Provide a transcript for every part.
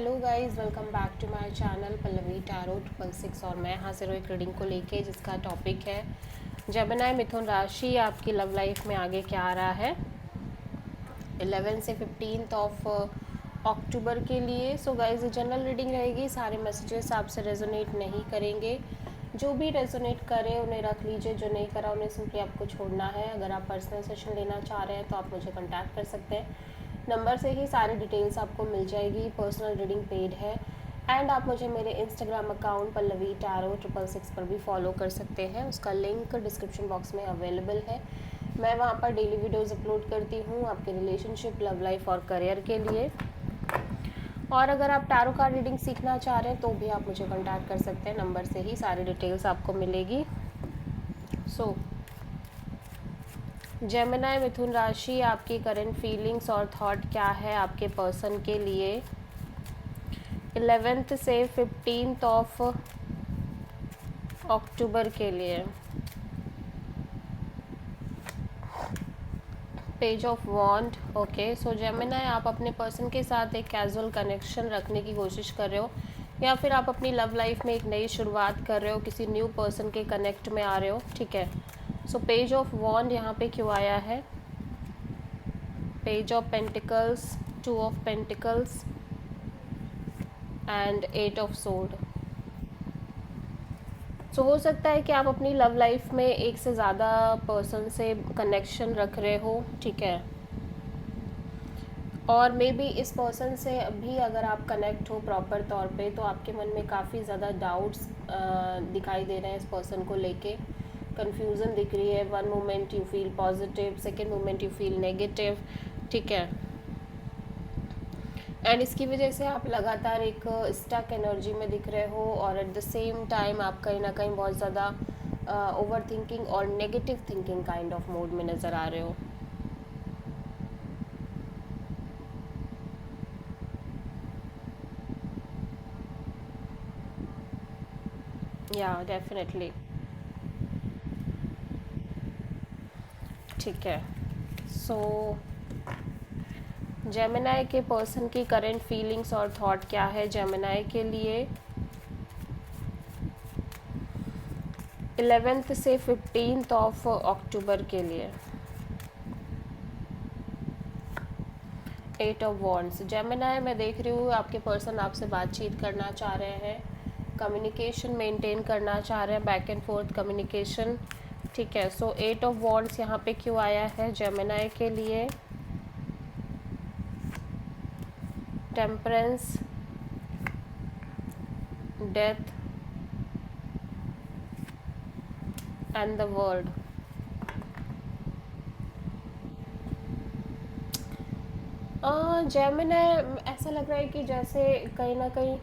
Hello guys, welcome back to my channel Pallavi tarot 666। और मैं हाजिर हूँ एक रीडिंग को लेके जिसका टॉपिक है जेमिनी मिथुन राशि आपकी लव लाइफ में आगे क्या आ रहा है 11 से 15 ऑफ अक्टूबर के लिए। सो गाइस, ये जनरल रीडिंग रहेगी, सारे मैसेजेस आपसे रेजोनेट नहीं करेंगे। जो भी रेजोनेट करे उन्हें रख लीजिए, जो नहीं करा उन्हें सिंपली आपको छोड़ना है। अगर आप पर्सनल सेशन लेना चाह रहे हैं तो आप मुझे कॉन्टैक्ट कर सकते हैं, नंबर से ही सारी डिटेल्स आपको मिल जाएगी। पर्सनल रीडिंग पेड है एंड आप मुझे मेरे इंस्टाग्राम अकाउंट पल्लवी टैरो 666 पर भी फॉलो कर सकते हैं, उसका लिंक डिस्क्रिप्शन बॉक्स में अवेलेबल है। मैं वहाँ पर डेली वीडियोज़ अपलोड करती हूँ आपके रिलेशनशिप, लव लाइफ और करियर के लिए। और अगर आप टैरो कार्ड रीडिंग सीखना चाह रहे हैं तो भी आप मुझे कॉन्टैक्ट कर सकते हैं, नंबर से ही सारी डिटेल्स आपको मिलेगी। सो जेमिनी मिथुन राशि आपकी करंट फीलिंग्स और थॉट क्या है आपके पर्सन के लिए 11 से 15 ऑफ अक्टूबर के लिए। Page of wand. Okay, so Gemini, आप अपने पर्सन के साथ एक कैजुअल कनेक्शन रखने की कोशिश कर रहे हो या फिर आप अपनी लव लाइफ में एक नई शुरुआत कर रहे हो, किसी न्यू पर्सन के कनेक्ट में आ रहे हो, ठीक है। सो पेज ऑफ वॉन्ड यहाँ पे क्यों आया है? Page of pentacles, 2 of pentacles and 8 of sword. So हो सकता है कि आप अपनी लव लाइफ में एक से ज़्यादा पर्सन से कनेक्शन रख रहे हो, ठीक है। और मे बी इस पर्सन से अभी अगर आप कनेक्ट हो प्रॉपर तौर पे तो आपके मन में काफ़ी ज़्यादा डाउट्स दिखाई दे रहे हैं इस पर्सन को लेके। कन्फ्यूज़न दिख रही है। One moment you feel positive, second moment you feel negative, ठीक है। एंड इसकी वजह से आप लगातार एक स्टक एनर्जी में दिख रहे हो और एट द सेम टाइम आप कहीं ना कहीं बहुत ज़्यादा ओवर थिंकिंग और negative thinking kind of mode में नज़र आ रहे हो। या डेफिनेटली, ठीक है। सो जेमिनी के पर्सन की करंट फीलिंग्स और थॉट क्या है जेमिनी के लिए 11 से 15 ऑफ अक्टूबर के लिए। 8 ऑफ वॉन्ड्स। जेमिनी, मैं देख रही हूँ आपके पर्सन आपसे बातचीत करना चाह रहे हैं, कम्युनिकेशन मेंटेन करना चाह रहे हैं, बैक एंड फोर्थ कम्युनिकेशन, ठीक है। सो 8 ऑफ वॉन्ड्स यहाँ पे क्यों आया है जेमिनी के लिए? Temperance, death and the world. Gemini, ऐसा लग रहा है कि जैसे कहीं ना कहीं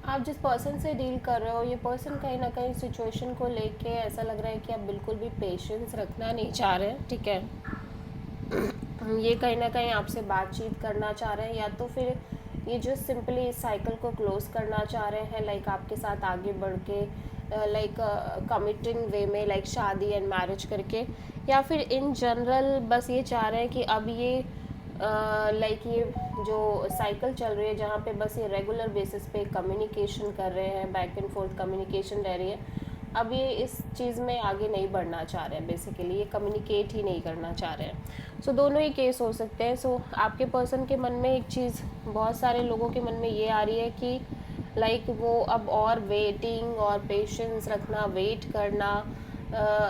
आप जिस पर्सन से डील कर रहे हो, ये पर्सन कहीं ना कहीं सिचुएशन को लेके ऐसा लग रहा है कि आप बिल्कुल भी पेशेंस रखना नहीं चाह रहे हैं, ठीक है। ये कहीं ना कहीं आपसे बातचीत करना चाह रहे हैं या तो फिर ये जो सिंपली इस साइकिल को क्लोज करना चाह रहे हैं, लाइक आपके साथ आगे बढ़ के, लाइक कमिटिंग वे में, लाइक शादी एंड मैरिज करके, या फिर इन जनरल बस ये चाह रहे हैं कि अब ये लाइक ये जो साइकिल चल रही है जहाँ पे बस ये रेगुलर बेसिस पे कम्युनिकेशन कर रहे हैं, बैक एंड फोर्थ कम्युनिकेशन रह रही है, अब ये इस चीज़ में आगे नहीं बढ़ना चाह रहे हैं, बेसिकली ये कम्युनिकेट ही नहीं करना चाह रहे हैं। सो दोनों ही केस हो सकते हैं। सो आपके पर्सन के मन में एक चीज़, बहुत सारे लोगों के मन में ये आ रही है कि लाइक वो अब और वेटिंग और पेशेंस रखना, वेट करना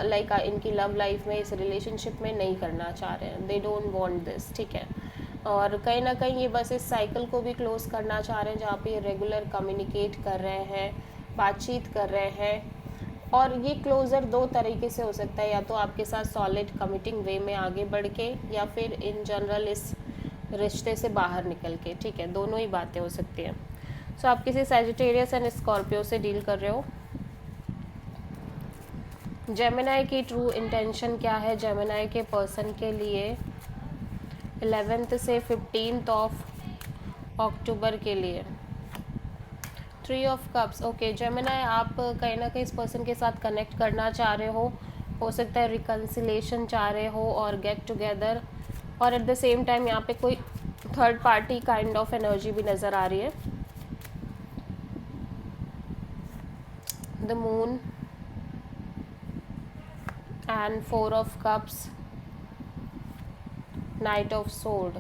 लाइक इनकी लव लाइफ में, इस रिलेशनशिप में नहीं करना चाह रहे हैं। दे डोंट वांट दिस, ठीक है। और कहीं ना कहीं ये बस इस साइकिल को भी क्लोज करना चाह रहे हैं जहाँ पे ये रेगुलर कम्युनिकेट कर रहे हैं, बातचीत कर रहे हैं। और ये क्लोज़र दो तरीके से हो सकता है, या तो आपके साथ सॉलिड कमिटिंग वे में आगे बढ़ के या फिर इन जनरल इस रिश्ते से बाहर निकल के, ठीक है। दोनों ही बातें हो सकती हैं। सो आप किसी सैजिटेरियस एंड स्कॉर्पियो से डील कर रहे हो। जेमिनी की ट्रू इंटेंशन क्या है जेमिनी के पर्सन के लिए 11 से 15 ऑफ अक्टूबर के लिए? 3 ऑफ कप्स। ओके जेमिनी, आप कहीं ना कहीं इस पर्सन के साथ कनेक्ट करना चाह रहे हो सकता है रिकन्सिलेशन चाह रहे हो और गेट टुगेदर और एट द सेम टाइम यहाँ पे कोई third party kind of energy भी नज़र आ रही है। The moon and 4 of cups, knight of sword.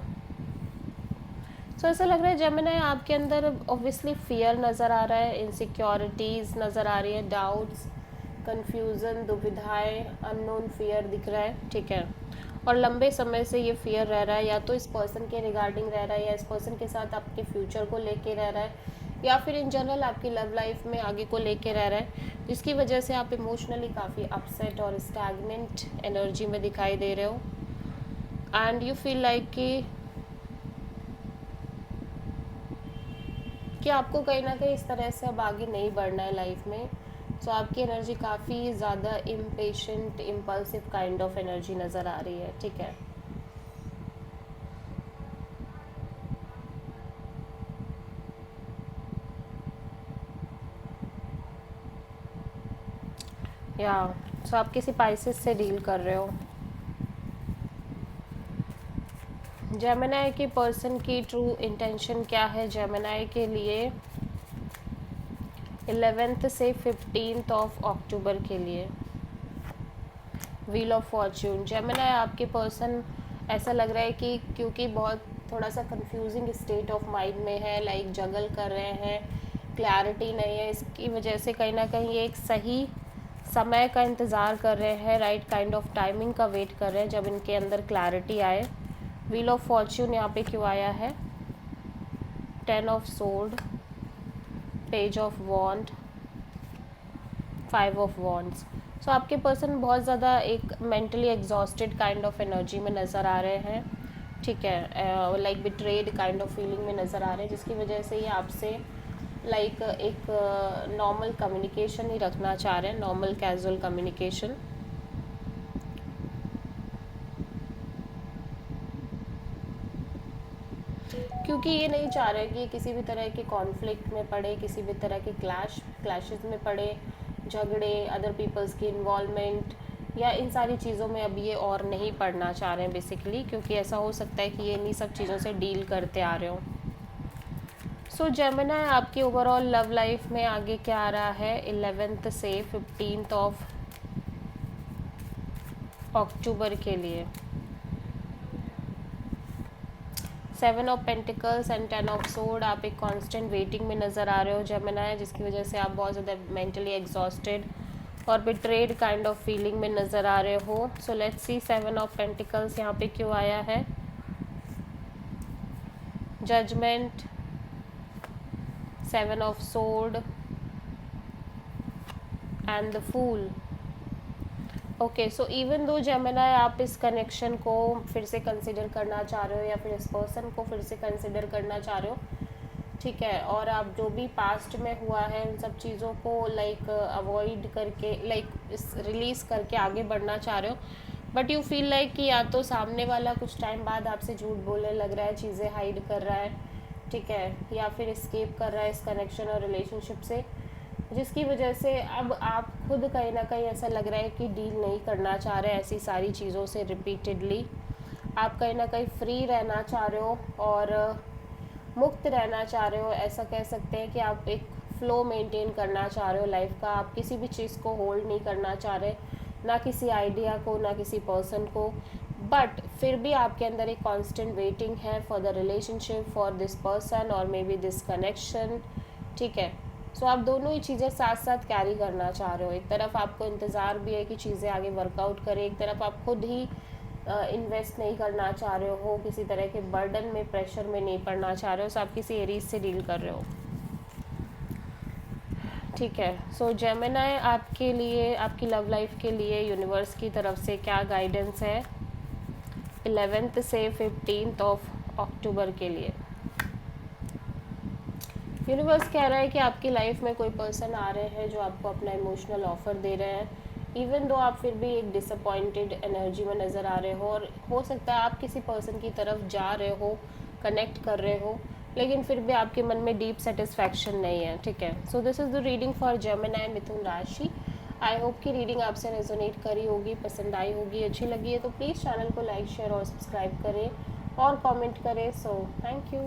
So ऐसा लग रहा है जेमिनी आपके अंदर ऑब्वियसली फियर नज़र आ रहा है, इनसिक्योरिटीज़ नज़र आ रही है, डाउट्स, कंफ्यूजन, दुविधाएं, अननोन फियर दिख रहा है, ठीक है। और लंबे समय से ये फियर रह रहा है, या तो इस पर्सन के रिगार्डिंग रह रहा है, या इस पर्सन के साथ आपके फ्यूचर को लेके रह रहा है, या फिर इन जनरल आपकी लव लाइफ में आगे को लेके रह रहा है, जिसकी वजह से आप इमोशनली काफ़ी अपसेट और स्टैग्नेंट एनर्जी में दिखाई दे रहे हो। एंड यू फील लाइक कि आपको कहीं ना कहीं इस तरह से अब आगे नहीं बढ़ना है लाइफ में। सो आपकी एनर्जी काफ़ी ज़्यादा impatient, impulsive kind of energy नज़र आ रही है, ठीक है। या सो आप किसी पाइसेस से डील कर रहे हो। जेमिनी के पर्सन की ट्रू इंटेंशन क्या है जेमिनी के लिए 11th से 15th ऑफ अक्टूबर के लिए? Wheel of Fortune. जेमिनी आपके पर्सन ऐसा लग रहा है कि क्योंकि बहुत थोड़ा सा कंफ्यूजिंग स्टेट ऑफ माइंड में है, लाइक जगल कर रहे हैं, क्लैरिटी नहीं है, इसकी वजह से कहीं ना कहीं ये एक सही समय का इंतज़ार कर रहे हैं, राइट काइंड ऑफ टाइमिंग का वेट कर रहे हैं जब इनके अंदर क्लैरिटी आए। व्हील ऑफ फॉर्च्यून यहाँ पे क्यों आया है? 10 of sword, page of wand, 5 of wands. So आपके पर्सन बहुत ज़्यादा एक mentally exhausted kind of energy में नज़र आ रहे हैं, ठीक है, like betrayed kind of feeling में नज़र आ रहे हैं, जिसकी वजह से ये आपसे लाइक एक नॉर्मल कम्युनिकेशन ही रखना चाह रहे हैं, नॉर्मल कैजुअल कम्युनिकेशन। क्योंकि ये नहीं चाह रहे कि किसी भी तरह के कॉन्फ्लिक्ट में पड़े, किसी भी तरह के क्लैशेस में पड़े, झगड़े, अदर पीपल्स की इन्वॉल्वमेंट या इन सारी चीज़ों में अब ये और नहीं पढ़ना चाह रहे हैं बेसिकली, क्योंकि ऐसा हो सकता है कि ये इन्हीं सब चीज़ों से डील करते आ रहे हो। सो जेमिनी आपकी ओवरऑल लव लाइफ में आगे क्या आ रहा है 11th से 15th ऑफ अक्टूबर के लिए? 7 of pentacles and 10 of sword. आप एक कांस्टेंट वेटिंग में नज़र आ रहे हो जेमिनी, जिसकी वजह से आप बहुत ज़्यादा मेंटली एग्जॉस्टेड और बिट्रेड काइंड ऑफ फीलिंग में नज़र आ रहे हो। So let's see 7 of pentacles यहाँ पे क्यों आया है? Judgement, 7 of sword and the fool. Okay, so even though Gemini आप इस कनेक्शन को फिर से कंसिडर करना चाह रहे हो या फिर इस पर्सन को फिर से कंसिडर करना चाह रहे हो, ठीक है, और आप जो भी पास्ट में हुआ है उन सब चीज़ों को लाइक अवॉइड करके, लाइक रिलीज़ करके आगे बढ़ना चाह रहे हो, बट यू फील लाइक कि या तो सामने वाला कुछ टाइम बाद आपसे झूठ बोलने लग रहा है, चीज़ें हाइड कर रहा है, ठीक है, या फिर एस्केप कर रहा है इस कनेक्शन और रिलेशनशिप से, जिसकी वजह से अब आप खुद कहीं ना कहीं ऐसा लग रहा है कि डील नहीं करना चाह रहे ऐसी सारी चीज़ों से रिपीटेडली। आप कहीं ना कहीं फ्री रहना चाह रहे हो और मुक्त रहना चाह रहे हो, ऐसा कह सकते हैं कि आप एक फ़्लो मेंटेन करना चाह रहे हो लाइफ का। आप किसी भी चीज़ को होल्ड नहीं करना चाह रहे, ना किसी आइडिया को, ना किसी पर्सन को, बट फिर भी आपके अंदर एक कांस्टेंट वेटिंग है for the relationship, for this person और मे बी दिस कनेक्शन, ठीक है। सो आप दोनों ही चीज़ें साथ साथ कैरी करना चाह रहे हो। एक तरफ आपको इंतज़ार भी है कि चीज़ें आगे वर्कआउट करें, एक तरफ आप खुद ही इन्वेस्ट नहीं करना चाह रहे हो, किसी तरह के बर्डन में, प्रेशर में नहीं पड़ना चाह रहे हो। सो आप किसी एरीज से डील कर रहे हो, ठीक है। सो जेमिनी आपके लिए, आपकी लव लाइफ के लिए यूनिवर्स की तरफ से क्या गाइडेंस है 11th से 15th ऑफ अक्टूबर के लिए? यूनिवर्स कह रहा है कि आपकी लाइफ में कोई पर्सन आ रहे हैं जो आपको अपना इमोशनल ऑफ़र दे रहे हैं, इवन दो आप फिर भी एक डिसअपॉइंटेड एनर्जी में नज़र आ रहे हो, और हो सकता है आप किसी पर्सन की तरफ जा रहे हो, कनेक्ट कर रहे हो, लेकिन फिर भी आपके मन में डीप सेटिस्फैक्शन नहीं है, ठीक है। So this is the reading for Gemini Mithun राशि। आई होप कि रीडिंग आपसे रेजोनेट करी होगी, पसंद आई होगी, अच्छी लगी है तो प्लीज़ चैनल को लाइक शेयर और सब्सक्राइब करें और कमेंट करें। So thank you.